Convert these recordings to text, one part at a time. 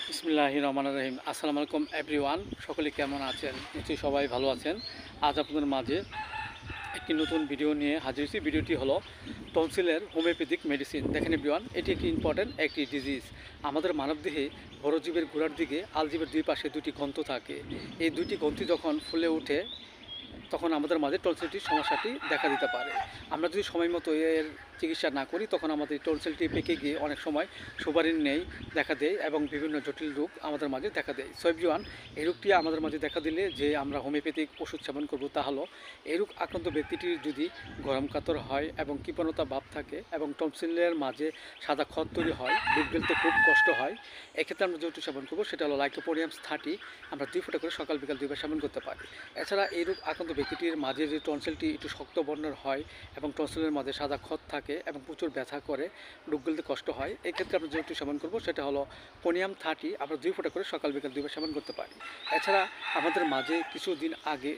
বিসমিল্লাহির রহমানির রহিম। আসসালামু আলাইকুম এভরিওয়ান, সকলে কেমন আছেন? নিশ্চয়ই সবাই ভালো আছেন। আজ আপনাদের মাঝে একটি নতুন ভিডিও নিয়ে হাজির হয়েছি। ভিডিওটি হলো টনসিলের হোমিওপ্যাথিক মেডিসিন। দেখেন এভরিওয়ান, এটি একটি ইম্পর্ট্যান্ট একটি ডিজিজ। আমাদের মানবদেহে বড় জীবের গোড়ার দিকে আলজিবের দুই পাশে দুটি গ্রন্থি থাকে। এই দুটি গ্রন্থি যখন ফুলে ওঠে তখন আমাদের মাঝে টনসিলটির সমস্যাটি দেখা দিতে পারে। আমরা যদি সময় মতো এর চিকিৎসা না করি তখন আমাদের টনসিলটি পেকে গিয়ে অনেক সময় সুপারির নেই দেখা দেয় এবং বিভিন্ন জটিল রোগ আমাদের মাঝে দেখা দেয়। সো এভরিওয়ান, এই রোগটি আমাদের মাঝে দেখা দিলে যে আমরা হোমিওপ্যাথিক ওষুধ সেবন করব তা হলো, এই রোগ আক্রান্ত ব্যক্তিটির যদি গরম কাতর হয় এবং কৃপণতা ভাব থাকে এবং টনসিলের মাঝে সাদা ক্ষত তৈরি হয়, বুক গিলতে খুব কষ্ট হয়, এক্ষেত্রে আমরা যে ওষুধ সেবন করবো সেটা হলো লাইকোপোডিয়াম 30। আমরা 2 ফোঁটা করে সকাল বিকাল 2 বার সেবন করতে পারি। এছাড়া এই রোগ আক্রান্ত ব্যক্তিটির মাঝে যে টনসিলটি একটু শক্ত বর্ণের হয় এবং টনসিলের মাঝে সাদা ক্ষত থাকে এবং প্রচুর ব্যথা করে, বুক গিলতে কষ্ট হয়, এক্ষেত্রে আমরা যে ওষুধ সেবন করবো সেটা হলো পোনিয়াম 30। আমরা 2 ফোঁটা করে সকাল বিকাল 2 বার সেবন করতে পারি। এছাড়া আমাদের মাঝে কিছুদিন আগে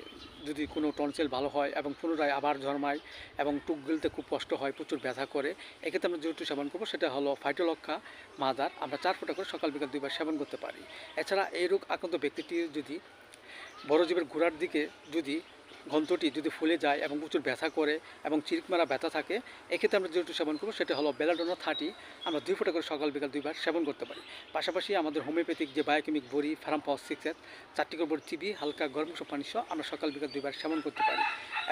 যদি কোনো টনসিল ভালো হয় এবং পুনরায় আবার জন্মায় এবং টুক গিলতে খুব কষ্ট হয়, প্রচুর ব্যথা করে, এক্ষেত্রে আমরা যে ওষুধ সেবন করবো সেটা হলো ফাইটোলক্ষা মাদার। আমরা 4 ফোঁটা করে সকাল বিকাল 2 বার সেবন করতে পারি। এছাড়া এই রোগ আক্রান্ত ব্যক্তিটির যদি বড় জীবের গোড়ার দিকে যদি গ্রন্থটি যদি ফুলে যায় এবং প্রচুর ব্যথা করে এবং চিরকমারা ব্যথা থাকে, এক্ষেত্রে আমরা যেটা সেবন করবো সেটা হলো বেলাডোনা 30। আমরা 2 ফোঁটা করে সকাল বিকাল 2 বার সেবন করতে পারি। পাশাপাশি আমাদের হোমিওপ্যাথিক যে বায়োকেমিক বড়ি ফার্ম পাওয়ার 6 4টি করে বড়ি চিবি হালকা গরম পানি সহ আমরা সকাল বিকাল 2 বার সেবন করতে পারি।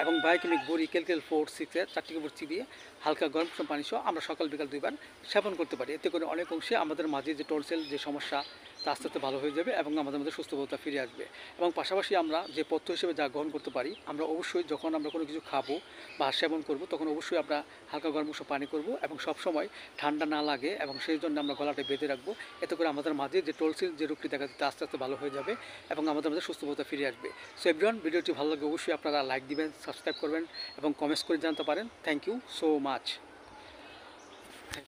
এবং বায়োকেমিক বড়ি ক্যালকেল 4 6 4টি করে চিবিয়ে হালকা গরম পানি সহ আমরা সকাল বিকাল 2 বার সেবন করতে পারি। এতে করে অনেক অংশে আমাদের মাঝে যে টনসিল যে সমস্যা তা আস্তে আস্তে ভালো হয়ে যাবে এবং আমাদের মধ্যে সুস্থতা ফিরে আসবে। এবং পাশাপাশি আমরা যে পথ্য হিসেবে যা গ্রহণ করতে পারি, আমরা অবশ্যই যখন আমরা কোনো কিছু খাবো বা সেবন করব তখন অবশ্যই আমরা হালকা গরম পানি করব এবং সবসময় ঠান্ডা না লাগে এবং সেই জন্য আমরা গলাটা বেঁধে রাখবো। এতে করে আমাদের মাঝে যে টনসিল যে রোগটি দেখা দিতে আস্তে আস্তে ভালো হয়ে যাবে এবং আমাদের মধ্যে সুস্থতা ফিরে আসবে। সো এভরিওয়ান, ভিডিওটি ভালো লাগে অবশ্যই আপনারা লাইক দিবেন, সাবস্ক্রাইব করবেন এবং কমেন্টস করে জানতে পারেন। Thank you so much.